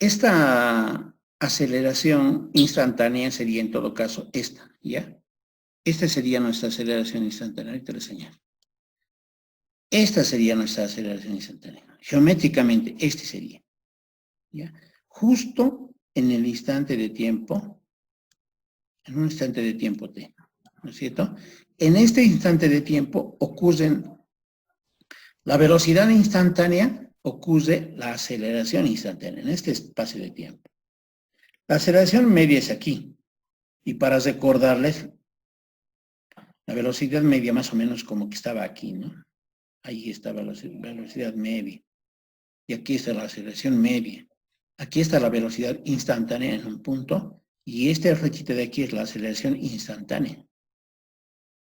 Esta aceleración instantánea sería en todo caso esta, ¿ya? Esta sería nuestra aceleración instantánea, ahorita les señalo. Esta sería nuestra aceleración instantánea. Geométricamente, este sería, ¿ya? Justo en el instante de tiempo, en un instante de tiempo t, ¿no es cierto? En este instante de tiempo ocurren la velocidad instantánea, ocurre la aceleración instantánea, en este espacio de tiempo. La aceleración media es aquí, y para recordarles, la velocidad media más o menos como que estaba aquí, ¿no? Ahí estaba la velocidad media. Y aquí está la aceleración media. Aquí está la velocidad instantánea en un punto, y este flechita de aquí es la aceleración instantánea.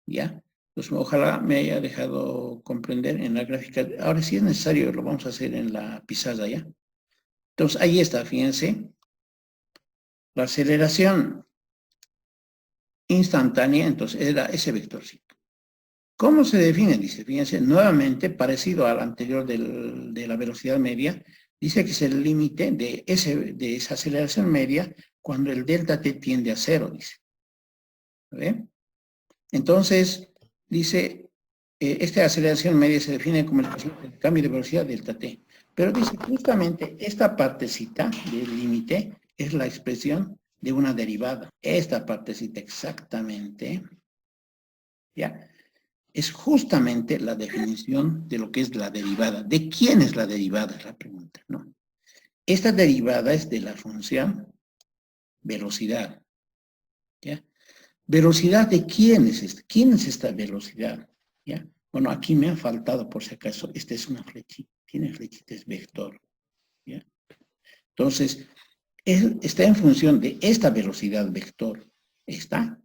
¿Ya? Pues ojalá me haya dejado comprender en la gráfica. Ahora sí es necesario, lo vamos a hacer en la pizarra, ¿ya? Entonces ahí está, fíjense. La aceleración instantánea, entonces era ese vectorcito. ¿Cómo se define? Dice, fíjense, nuevamente, parecido al anterior de la velocidad media, dice que es el límite de esa aceleración media cuando el delta t tiende a cero, dice. ¿Ve? Entonces, dice, esta aceleración media se define como el cambio de velocidad delta t. Pero dice, justamente esta partecita del límite es la expresión de una derivada. Esta partecita exactamente, ¿ya? Es justamente la definición de lo que es la derivada. ¿De quién es la derivada? Es la pregunta, ¿no? Esta derivada es de la función velocidad, ¿ya? ¿Velocidad de quién es esta? ¿Quién es esta velocidad? ¿Ya? Bueno, aquí me ha faltado, por si acaso, esta es una flechita, tiene flechita, es vector, ¿ya? Entonces, está en función de esta velocidad vector, esta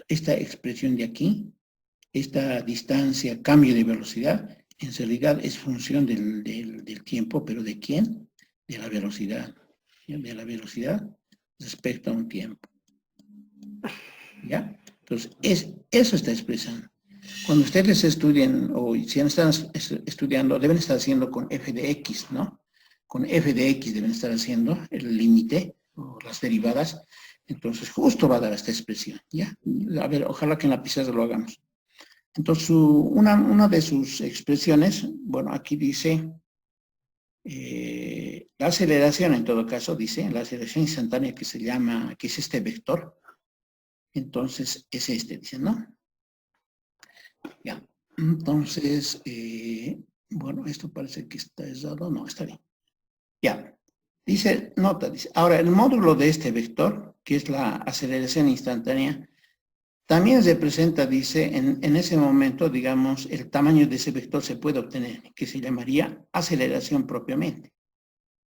expresión de aquí, esta distancia, cambio de velocidad, en realidad es función del tiempo, pero ¿de quién? De la velocidad, ¿ya? De la velocidad respecto a un tiempo, ¿ya? Entonces, eso está expresando. Cuando ustedes estudien, o si están estudiando, deben estar haciendo con f de x, ¿no? Con f de x deben estar haciendo el límite, o las derivadas, entonces justo va a dar esta expresión, ¿ya? A ver, ojalá que en la pizarra lo hagamos. Entonces, una de sus expresiones, bueno, aquí dice, la aceleración en todo caso, dice, la aceleración instantánea que se llama, que es este vector, entonces es este, dice, ¿no? Ya, entonces, bueno, esto parece que está errado, no, está bien. Ya, dice, nota, dice, ahora el módulo de este vector, que es la aceleración instantánea, también representa, dice, en ese momento, digamos, el tamaño de ese vector se puede obtener, que se llamaría aceleración propiamente,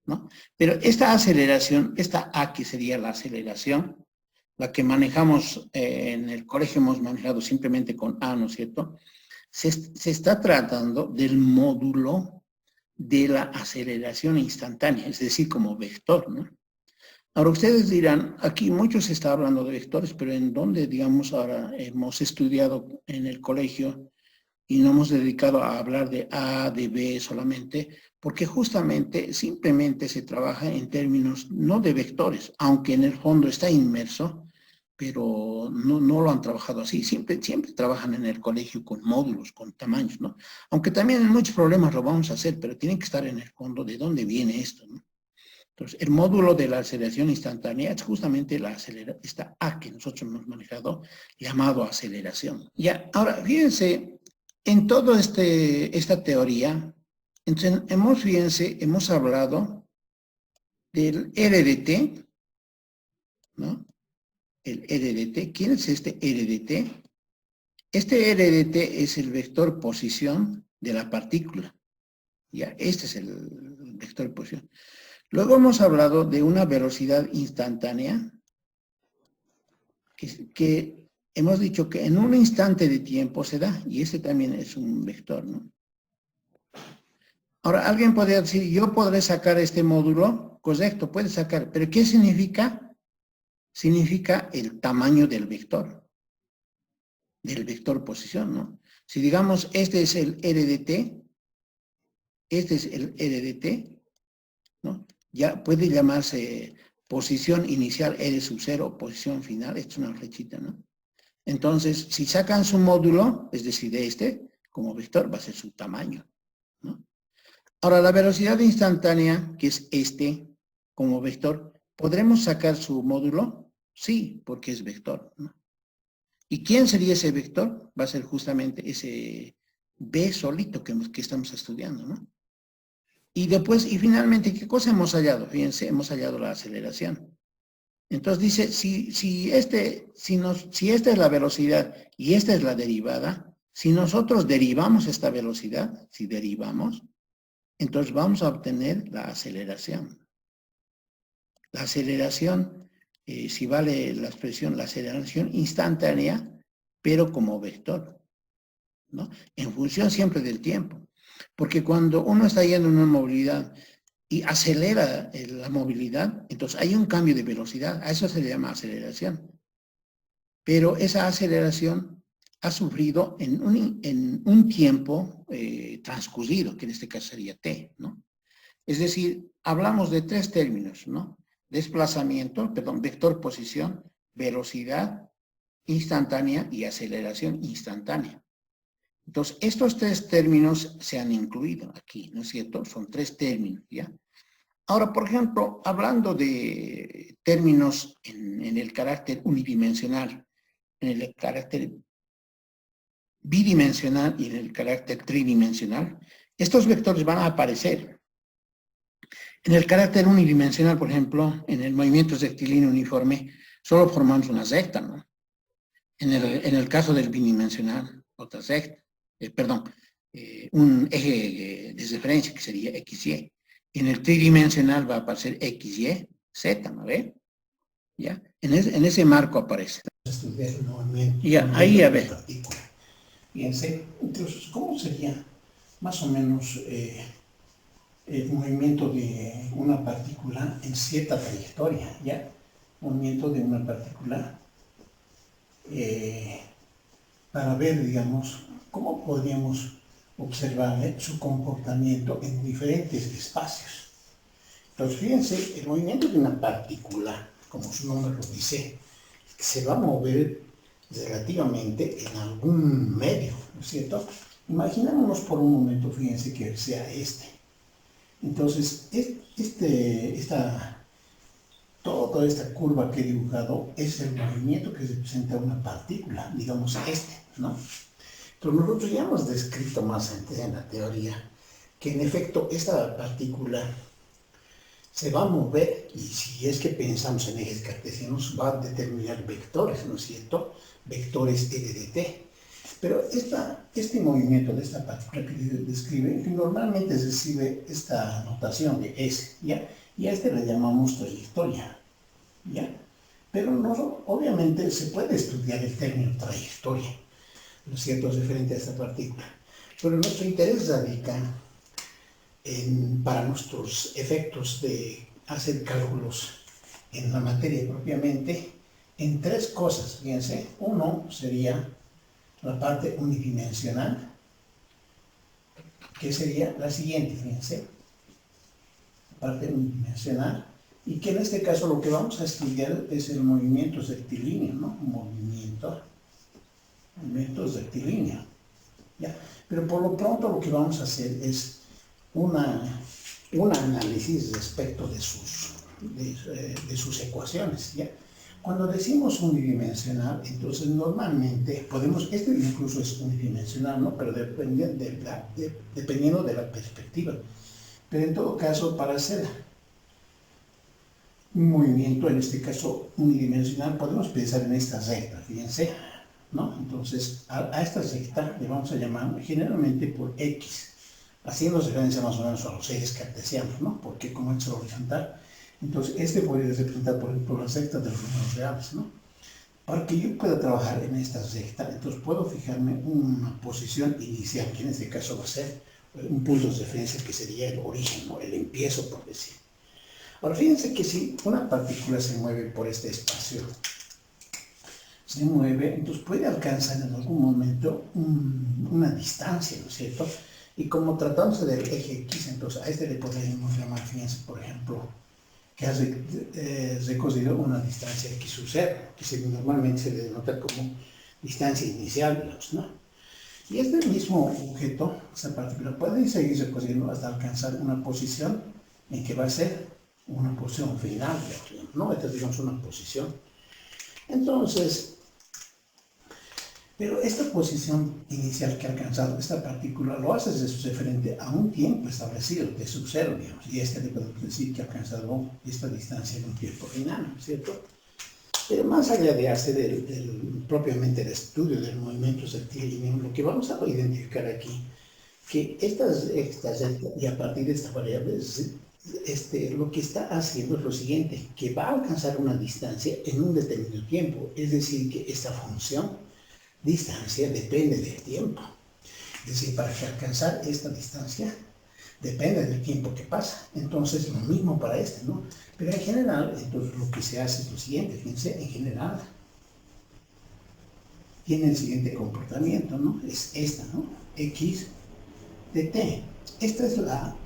¿no? Pero esta aceleración, esta A, que sería la aceleración, la que manejamos en el colegio, hemos manejado simplemente con A, ¿no es cierto? Se está tratando del módulo de la aceleración instantánea, es decir, como vector, ¿no? Ahora ustedes dirán, aquí muchos se está hablando de vectores, pero en donde, digamos, ahora hemos estudiado en el colegio y no hemos dedicado a hablar de A, de B solamente, porque justamente simplemente se trabaja en términos no de vectores, aunque en el fondo está inmerso, pero no lo han trabajado así. Siempre trabajan en el colegio con módulos, con tamaños, ¿no? Aunque también en muchos problemas lo vamos a hacer, pero tienen que estar en el fondo de dónde viene esto, ¿no? Entonces, el módulo de la aceleración instantánea es justamente esta A que nosotros hemos manejado, llamado aceleración. Ya, ahora, fíjense, en toda esta teoría, entonces, hemos hablado del RDT, ¿no? El RDT, ¿quién es este RDT? Este RDT es el vector posición de la partícula. Ya, este es el vector posición. Luego hemos hablado de una velocidad instantánea, que hemos dicho que en un instante de tiempo se da, y ese también es un vector, ¿no? Ahora, alguien podría decir, yo podré sacar este módulo, correcto, puede sacar, pero ¿qué significa? Significa el tamaño del vector posición, ¿no? Si digamos, este es el RDT, este es el RDT, ¿no? ya puede llamarse posición inicial R sub 0, posición final, esto es una flechita, ¿no? Entonces, si sacan su módulo, es decir, de este, como vector, va a ser su tamaño, ¿no? Ahora, la velocidad instantánea, que es este, como vector, ¿podremos sacar su módulo? Sí, porque es vector, ¿no? ¿Y quién sería ese vector? Va a ser justamente ese B solito que estamos estudiando, ¿no? Y después, y finalmente, ¿qué cosa hemos hallado? Fíjense, hemos hallado la aceleración. Entonces dice, si esta es la velocidad y esta es la derivada, si nosotros derivamos esta velocidad, si derivamos, entonces vamos a obtener la aceleración. La aceleración, si vale la expresión, la aceleración instantánea, pero como vector, ¿no? En función siempre del tiempo. Porque cuando uno está yendo en una movilidad y acelera la movilidad, entonces hay un cambio de velocidad, a eso se le llama aceleración. Pero esa aceleración ha sufrido en un tiempo transcurrido, que en este caso sería t, ¿no? Es decir, hablamos de tres términos, ¿no? Desplazamiento, perdón, vector posición, velocidad instantánea y aceleración instantánea. Entonces, estos tres términos se han incluido aquí, ¿no es cierto? Son tres términos, ¿ya? Ahora, por ejemplo, hablando de términos en el carácter unidimensional, en el carácter bidimensional y en el carácter tridimensional, estos vectores van a aparecer. En el carácter unidimensional, por ejemplo, en el movimiento rectilíneo uniforme, solo formamos una recta, ¿no? En el caso del bidimensional, otra recta, un eje de referencia que sería XY. En el tridimensional va a aparecer XY, Z, ¿no ve? ¿Ya? En ese marco aparece. Estudiar el movimiento. Ya, ahí a ver. Fíjense, entonces, ¿cómo sería más o menos el movimiento de una partícula en cierta trayectoria, ¿ya? Movimiento de una partícula para ver, digamos, cómo podríamos observar su comportamiento en diferentes espacios. Entonces, fíjense, el movimiento de una partícula, como su nombre lo dice, se va a mover relativamente en algún medio, ¿no es cierto? Imaginémonos por un momento, fíjense que sea este. Entonces, toda esta curva que he dibujado es el movimiento que representa una partícula, digamos ¿no? Entonces, nosotros ya hemos descrito más antes en la teoría que en efecto esta partícula se va a mover y si es que pensamos en ejes cartesianos va a determinar vectores, ¿no es cierto? Vectores r de t. Pero este movimiento de esta partícula que describe, que normalmente recibe esta notación de S, ¿ya? Y a este le llamamos trayectoria, ¿ya? Pero no, obviamente se puede estudiar el término trayectoria, ¿no es cierto?, referente a esta partícula. Pero nuestro interés radica para nuestros efectos de hacer cálculos en la materia propiamente, en tres cosas, fíjense. Uno sería la parte unidimensional, que sería la siguiente, fíjense, la parte unidimensional, y que en este caso lo que vamos a estudiar es el movimiento rectilíneo, ¿no? Movimiento rectilíneo, ¿ya? Pero por lo pronto lo que vamos a hacer es un análisis respecto de sus ecuaciones, ¿ya? Cuando decimos unidimensional, entonces normalmente podemos, este incluso es unidimensional, ¿no? Pero dependiendo de la perspectiva. Pero en todo caso, para hacer un movimiento, en este caso unidimensional, podemos pensar en esta recta, fíjense, ¿no? Entonces, a esta recta le vamos a llamar generalmente por X, haciendo referencia más o menos a los ejes cartesianos, ¿no? Porque como es horizontal, entonces este podría representar, por ejemplo, la recta de los números reales, ¿no? Para que yo pueda trabajar en esta recta, entonces puedo fijarme una posición inicial, que en este caso va a ser un punto de referencia que sería el origen, ¿no? El empiezo, por decir. Ahora, fíjense que si una partícula se mueve por este espacio, se mueve, entonces puede alcanzar en algún momento una distancia, ¿no es cierto? Y como tratándose del eje X, entonces a este le podríamos llamar, fíjense, por ejemplo, que ha recorrido una distancia x sub 0, que normalmente se le denota como distancia inicial, digamos, ¿no? Y este mismo objeto, esta partícula, puede seguir recorriendo hasta alcanzar una posición en que va a ser una posición final, digamos, ¿no? Esta es, digamos, una posición. Entonces, pero esta posición inicial que ha alcanzado esta partícula lo hace referente a un tiempo establecido de sub 0, digamos, y le podemos decir que ha alcanzado esta distancia en un tiempo final, ¿cierto? Pero más allá de hacer propiamente el estudio del movimiento rectilíneo, lo que vamos a identificar aquí, que y a partir de esta variable, lo que está haciendo es lo siguiente, que va a alcanzar una distancia en un determinado tiempo, es decir, que esta función distancia depende del tiempo. Es decir, para que alcanzar esta distancia depende del tiempo que pasa. Entonces, lo mismo para este, ¿no? Pero en general, entonces lo que se hace es lo siguiente, fíjense, en general, tiene el siguiente comportamiento, ¿no? Es esta, ¿no? X de t. Esta es la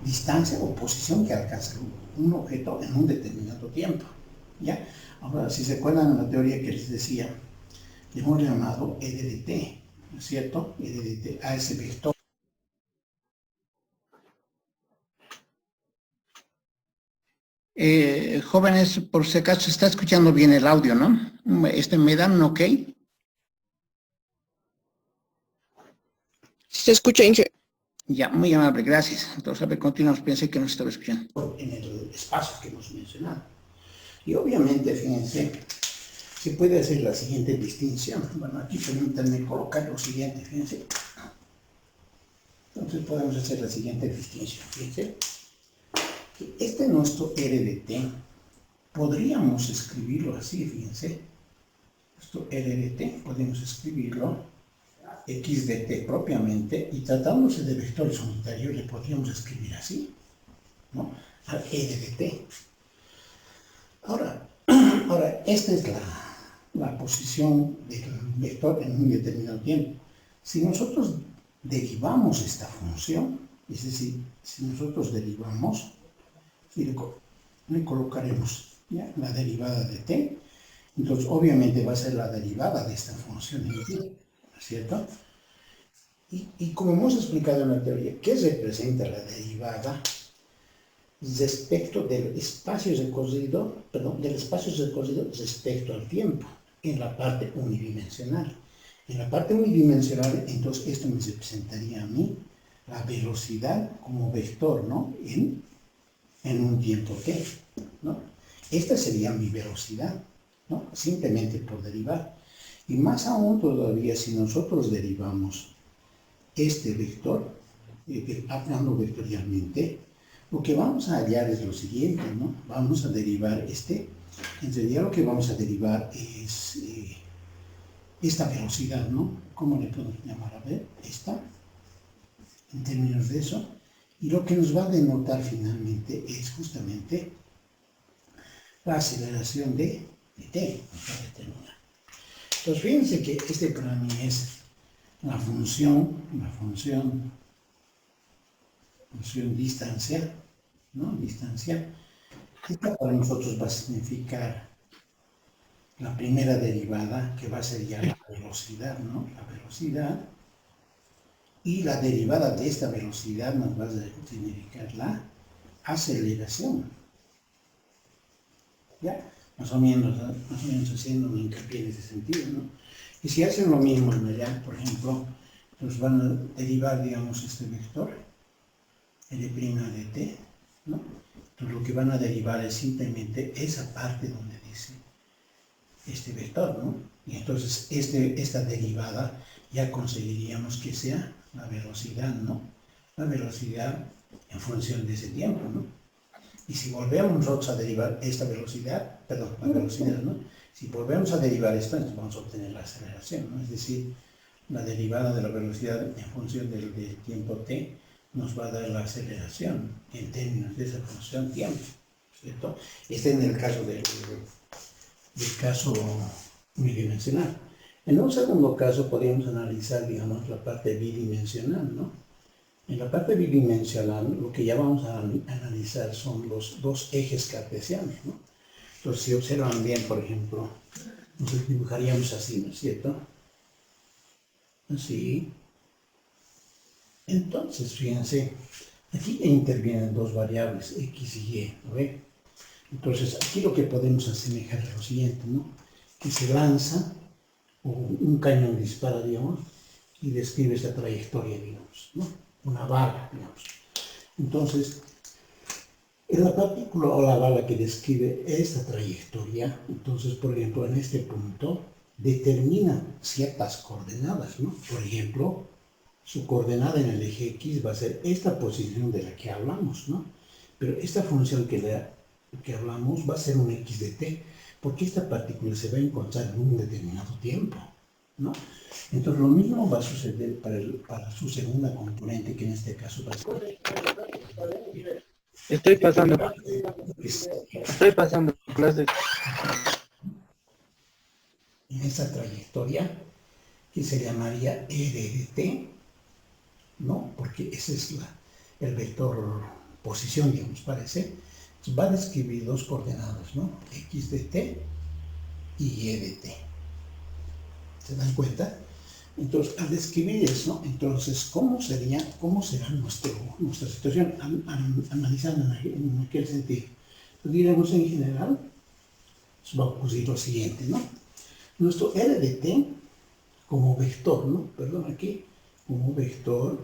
distancia o posición que alcanza un objeto en un determinado tiempo, ¿ya? Ahora, si se acuerdan de la teoría que les decía, le hemos llamado E de t, ¿no es cierto? E de t a ese vector. Jóvenes, por si acaso se está escuchando bien el audio, ¿no? ¿Me dan un ok? Se escucha, Inge. Ya, muy amable, gracias. Entonces, a ver, continuamos. Pensé que no estaba escuchando. En el espacio que hemos mencionado. Y obviamente, fíjense, se puede hacer la siguiente distinción. Bueno, aquí permítanme colocar lo siguiente, fíjense. Entonces podemos hacer la siguiente distinción, fíjense. Que este nuestro R de t, podríamos escribirlo así, fíjense. Esto R de t, podemos escribirlo x de t propiamente, y tratándose de vectores unitarios, le podríamos escribir así, ¿no? Al R de t. Ahora, esta es la posición del vector en un determinado tiempo. Si nosotros derivamos esta función, es decir, si nosotros derivamos, le colocaremos, ¿ya?, la derivada de t, entonces obviamente va a ser la derivada de esta función en t, ¿no es cierto? Y como hemos explicado en la teoría, ¿qué representa la derivada respecto del espacio recorrido, respecto al tiempo, en la parte unidimensional? En la parte unidimensional, entonces esto me representaría a mí la velocidad como vector, ¿no? En un tiempo t, ¿no? Esta sería mi velocidad, ¿no? Simplemente por derivar. Y más aún todavía, si nosotros derivamos este vector, hablando vectorialmente, lo que vamos a hallar es lo siguiente, ¿no? Vamos a derivar en realidad lo que vamos a derivar es esta velocidad, ¿no? ¿Cómo le podemos llamar? A ver, esta, en términos de eso. Y lo que nos va a denotar finalmente es justamente la aceleración de t, nos va a determinar. Entonces, fíjense que este para mí es la función distancia, ¿no? Distancia. Esta para nosotros va a significar la primera derivada, que va a ser ya la velocidad, ¿no? La velocidad. Y la derivada de esta velocidad nos va a significar la aceleración. ¿Ya? Más o menos haciendo un hincapié en ese sentido, ¿no? Y si hacen lo mismo en allá, por ejemplo, pues van a derivar, digamos, este vector, L' de t, ¿no? Entonces lo que van a derivar es simplemente esa parte donde dice este vector, ¿no? Y entonces esta derivada ya conseguiríamos que sea la velocidad, ¿no? La velocidad en función de ese tiempo, ¿no? Y si volvemos nosotros a derivar esta velocidad, perdón, la velocidad, ¿no? Si volvemos a derivar esto, entonces vamos a obtener la aceleración, ¿no? Es decir, la derivada de la velocidad en función del tiempo t nos va a dar la aceleración en términos de esa función tiempo, ¿cierto? Este en el caso del caso unidimensional. En un segundo caso podríamos analizar, digamos, la parte bidimensional, ¿no? En la parte bidimensional, lo que ya vamos a analizar son los dos ejes cartesianos, ¿no? Entonces, si observan bien, por ejemplo, nos dibujaríamos así, ¿no es cierto? Así. Entonces, fíjense, aquí intervienen dos variables, x y y, ¿no ve? Entonces, aquí lo que podemos asemejar es lo siguiente, ¿no? Que se lanza, o un cañón dispara, digamos, y describe esta trayectoria, digamos, ¿no? Una bala, digamos. Entonces, en la partícula o la bala que describe esta trayectoria, entonces, por ejemplo, en este punto, determina ciertas coordenadas, ¿no? Por ejemplo, su coordenada en el eje X va a ser esta posición de la que hablamos, ¿no? Pero esta función que hablamos va a ser un X de t, porque esta partícula se va a encontrar en un determinado tiempo, ¿no? Entonces, lo mismo va a suceder para su segunda componente, que en este caso va a ser... Estoy pasando clases. En esta trayectoria, que se llamaría R de t, ¿no? Porque ese es el vector posición, digamos, parece. Va a describir dos coordenadas, ¿no? X de t y Y de t. ¿Se dan cuenta? Entonces, al describir eso, entonces, ¿cómo será nuestra situación? Analizando en aquel sentido. Entonces, diremos en general, va a ocurrir lo siguiente, ¿no? Nuestro R de t como vector, ¿no? Perdón, aquí, como vector,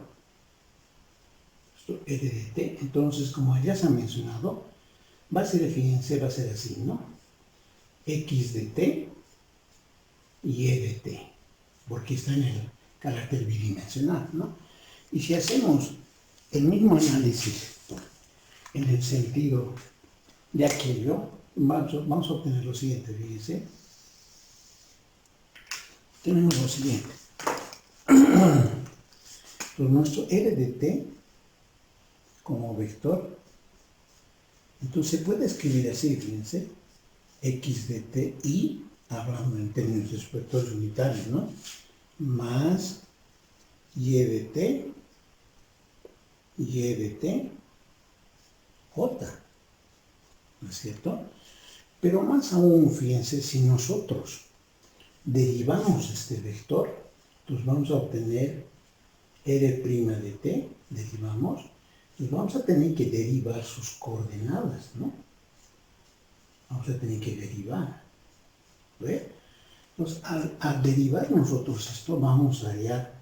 nuestro R de t, entonces, como ya se ha mencionado, va a ser, fíjense, va a ser así, ¿no? X de t y Y de t, porque está en el carácter bidimensional, ¿no? Y si hacemos el mismo análisis en el sentido de aquello, vamos a obtener lo siguiente, fíjense. Tenemos lo siguiente. Entonces, nuestro R de t como vector, entonces se puede escribir así, fíjense, X de t y, hablando en términos de vectores unitarios, ¿no? Más Y de t, J, ¿no es cierto? Pero más aún, fíjense, si nosotros derivamos este vector, entonces vamos a obtener R' de t, derivamos, entonces vamos a tener que derivar sus coordenadas, ¿no? Vamos a tener que derivar, ¿ve? Entonces, al derivar nosotros esto, vamos a hallar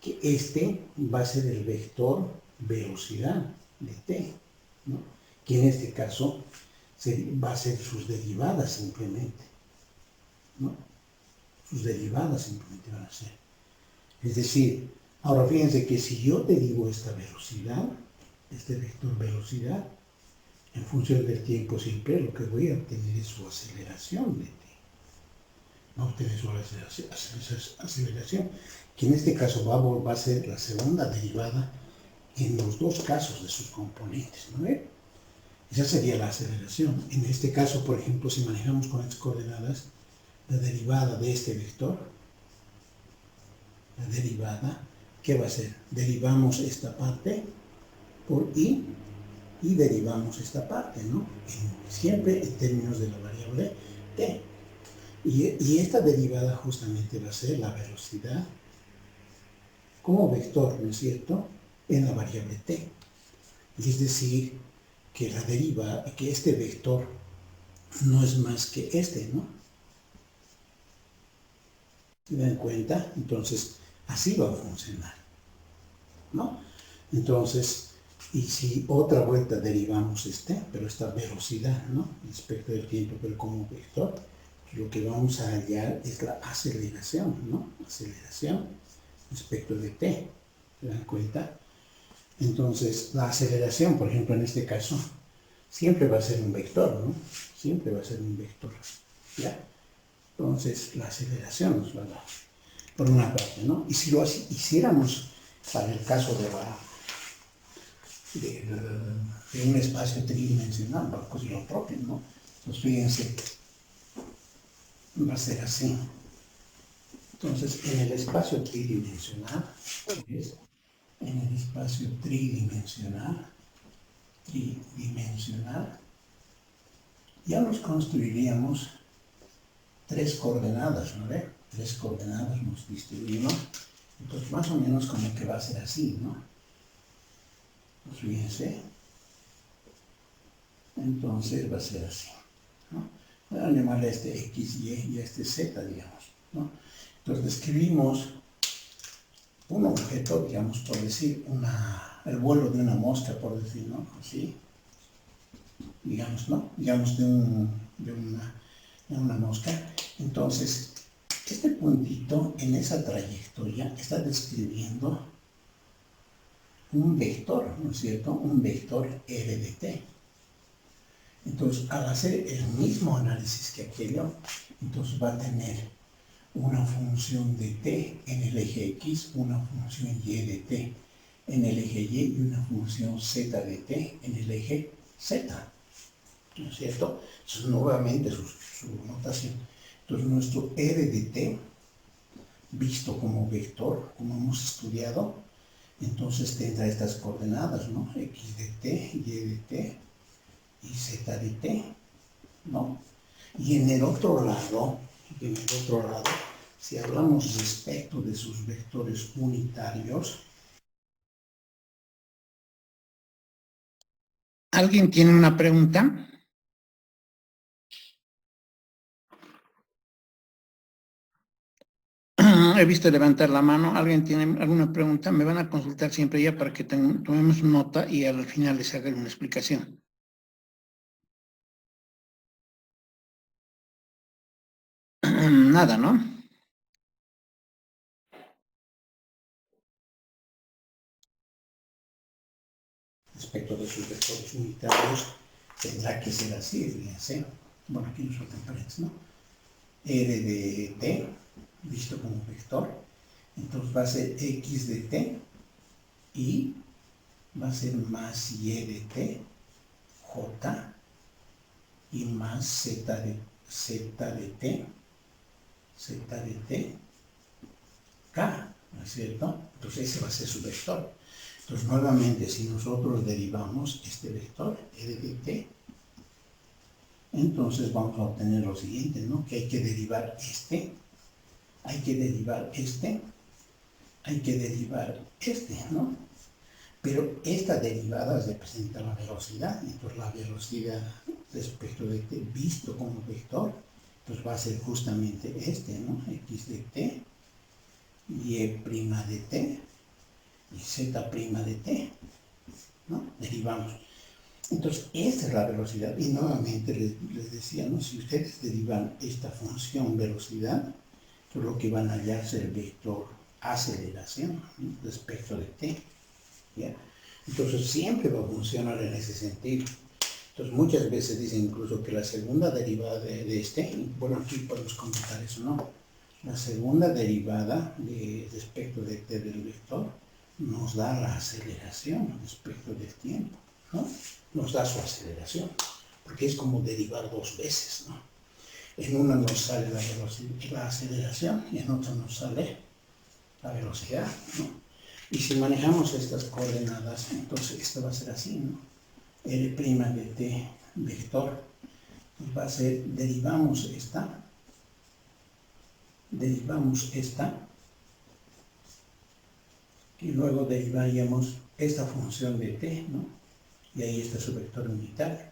que este va a ser el vector velocidad de t, ¿no? Que en este caso va a ser sus derivadas simplemente, ¿no? Sus derivadas simplemente van a ser. Es decir, ahora fíjense que si yo derivo esta velocidad, este vector velocidad, en función del tiempo siempre, lo que voy a obtener es su aceleración de t. Va a obtener su aceleración, que en este caso va a ser la segunda derivada en los dos casos de sus componentes, ¿no? Esa sería la aceleración. En este caso, por ejemplo, si manejamos con estas coordenadas, la derivada de este vector, la derivada, ¿qué va a ser? Derivamos esta parte por y derivamos esta parte, ¿no? Siempre en términos de la variable t. Y esta derivada justamente va a ser la velocidad como vector, ¿no es cierto?, en la variable t. Y es decir, que que este vector no es más que este, ¿no? ¿Se dan cuenta? Entonces, así va a funcionar, ¿no? Entonces, y si otra vuelta derivamos pero esta velocidad, ¿no?, respecto del tiempo, pero como vector, lo que vamos a hallar es la aceleración, ¿no? Aceleración respecto de t. ¿Se dan cuenta? Entonces, la aceleración, por ejemplo, en este caso, siempre va a ser un vector, ¿no? Siempre va a ser un vector, ¿ya? Entonces, la aceleración nos va a dar, por una parte, ¿no? Y si lo hiciéramos para el caso de un espacio tridimensional, va a ocurrir lo propio, ¿no? Entonces, fíjense, va a ser así. Entonces, en el espacio tridimensional, en el espacio tridimensional, ya nos construiríamos tres coordenadas, ¿no ve? Tres coordenadas nos distribuimos. Entonces, más o menos como que va a ser así, ¿no? Pues fíjense. Entonces va a ser así, ¿no? Voy a llamarle a este X, Y y a este Z, digamos, ¿no? Entonces describimos un objeto, digamos, por decir, el vuelo de una mosca, por decir, ¿no? Así, digamos, ¿no? Digamos de una mosca. Entonces, este puntito en esa trayectoria está describiendo un vector, ¿no es cierto? Un vector R de t. Entonces, al hacer el mismo análisis que aquello, entonces va a tener una función de t en el eje X, una función y de t en el eje Y y una función z de t en el eje Z. ¿No es cierto? Entonces, nuevamente su notación. Entonces, nuestro R de t, visto como vector, como hemos estudiado, entonces tendrá estas coordenadas, ¿no? X de t, Y de t y Z de t, ¿no? Y en el otro lado, si hablamos respecto de sus vectores unitarios, ¿alguien tiene una pregunta? He visto levantar la mano. ¿Alguien tiene alguna pregunta? Me van a consultar siempre ya para que tomemos nota y al final les haga una explicación. Nada, ¿no? respecto de sus vectores unitarios, tendrá que ser así, fíjense. Bueno, aquí nos faltan paréntesis, ¿no? R de t, visto como vector, entonces va a ser X de t y va a ser más Y de t, J, y más Z de t, K, ¿no es cierto? Entonces ese va a ser su vector. Entonces nuevamente, si nosotros derivamos este vector, R de t, entonces vamos a obtener lo siguiente, ¿no? Que hay que derivar hay que derivar ¿no? Pero esta derivada representa la velocidad, entonces la velocidad respecto de t visto como vector, pues va a ser justamente ¿no? X de t, Y' de t y Z' de t, ¿no? Derivamos. Entonces, esta es la velocidad. Y nuevamente les decía, ¿no? Si ustedes derivan esta función velocidad, pues lo que van a hallar es el vector aceleración, ¿no? Respecto de t, ¿ya? Entonces, siempre va a funcionar en ese sentido. Entonces, muchas veces dicen incluso que la segunda derivada de bueno, aquí podemos comentar eso, ¿no? La segunda derivada respecto de t del vector nos da la aceleración respecto del tiempo, ¿no? Nos da su aceleración, porque es como derivar dos veces, ¿no? En una nos sale la aceleración y en otra nos sale la velocidad, ¿no? Y si manejamos estas coordenadas, entonces esto va a ser así, ¿no? R' de t vector, pues va a ser, derivamos esta, y luego derivaríamos esta función de t, ¿no? Y ahí está su vector unitario.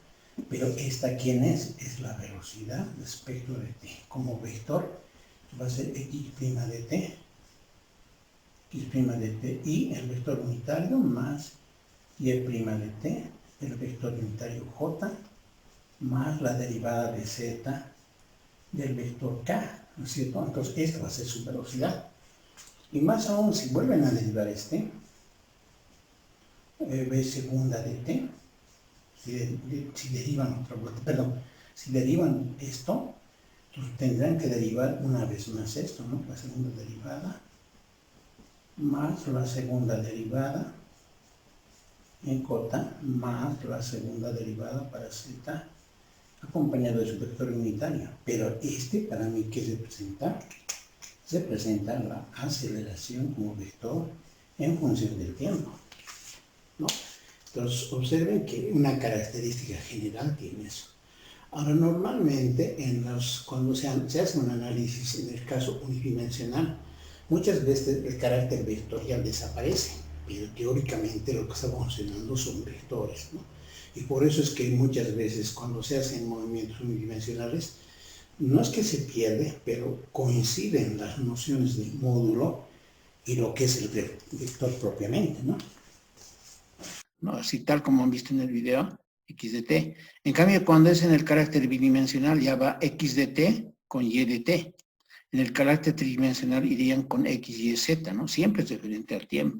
Pero esta, ¿quién es? Es la velocidad respecto de t. Como vector va a ser x' de t, y el vector unitario más y el' de t, el vector unitario j, más la derivada de z del vector k, ¿no es cierto? Entonces esta va a ser su velocidad. Y más aún, si vuelven a derivar v segunda de t, si derivan otra vuelta, perdón, si derivan esto, entonces tendrán que derivar una vez más esto, ¿no? La segunda derivada, más la segunda derivada en cota, más la segunda derivada para z, acompañado de su vector unitario. Pero para mí, ¿qué representa? Representa la aceleración como vector en función del tiempo, ¿no? Entonces, observen que una característica general tiene eso. Ahora, normalmente, cuando se hace un análisis, en el caso unidimensional, muchas veces el carácter vectorial desaparece, pero teóricamente lo que está funcionando son vectores, ¿no? Y por eso es que muchas veces cuando se hacen movimientos unidimensionales, no es que se pierde, pero coinciden las nociones del módulo y lo que es el vector propiamente, ¿no? No, así tal como han visto en el video, x de t. En cambio, cuando es en el carácter bidimensional, ya va x de t con y de t. En el carácter tridimensional irían con x, y, z, ¿no? Siempre es diferente al tiempo.